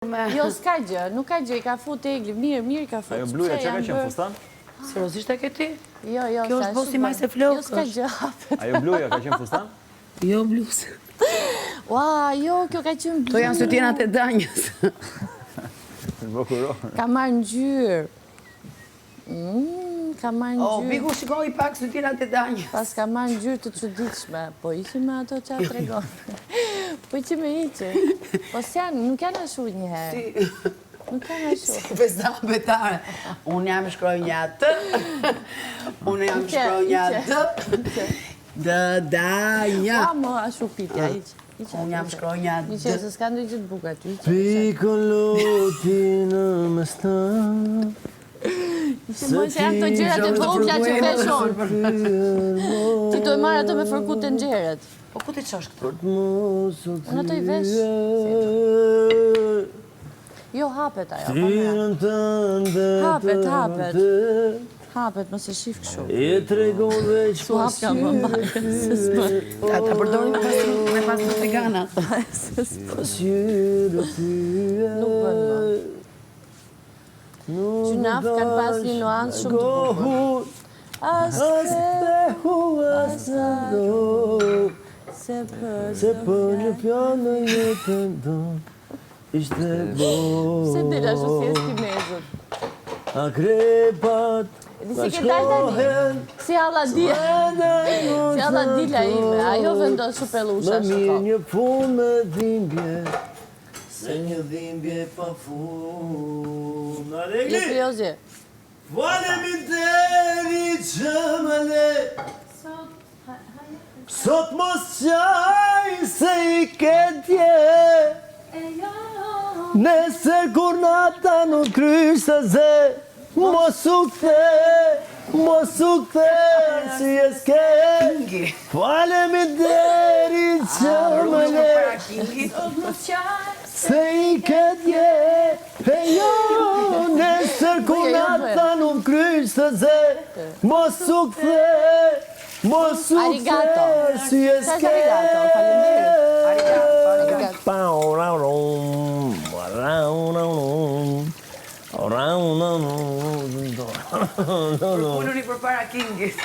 Jo, s'ka gjë, nuk ka gjë, i ka fut egli, mirë ka fut. Ajo bluja që ka qenë fustan? Seriozisht e ke ti? Jo, Kjo është bosi majse flokë. Jo, s'ka gjë, hapet. Ajo bluja ka qenë fustan? Jo, blusë. Ua, jo, kjo ka qenë blu. To janë sytjenat e danjës. Ka marrë ngjyrë. Ka marrë O, ngjyrë. piku shikoj pak sytjenat e danjës. Pas ka marrë ngjyrë të çuditshme. Po iqi me ato që atë tregon. Po iqi me iqi. Po s'janë, nuk janë ashu njëherë. Nuk janë ashu. Si pesa betare. Unë jam shkronja të. Unë jam shkronja të. Danja. Pa më ashu pitja, iqi. Unë jam shkronja të. Iqe, se s'ka ndoj gjithë buka ty. Pikoloti në mestan. Iqe, më që janë të gjërat e vogla që veshon. Ti do e marrë ato me fërkut të nxerët. Po ku ti çosh këtu? Unë ato i vesh. Jo, hapet ajo. Hapet. Hapet, mos e shif kështu. E tregon veç Su hap ka më mbarë, se s'më. Ta përdorin me pastër vegana. pasyre tyje. Nuk bën më. Gjynaf kanë pas një nuancë shumë të bukur. Se për një pjanë jetën tonë ishte bojë. Se del ashtu si estimezët. Akrepat Si ke dalë tani? Si Aladila. Si Aladila ime. Ajo vendos shupellusha Më mirë shko. një punë me dhimbje se një dhimbje pa fund. Je serioze. Faleminderit që më le sot mos qaj se i ketje Nesër kur nata nuk krysh se ze Mos u kthe si e s'ke Faleminderit që më le se i ketje E jo, nesër kur nata nuk krysh se ze Mos u kthe si e s'ke Arigato, faleminderit. Përpununi për para Kingit.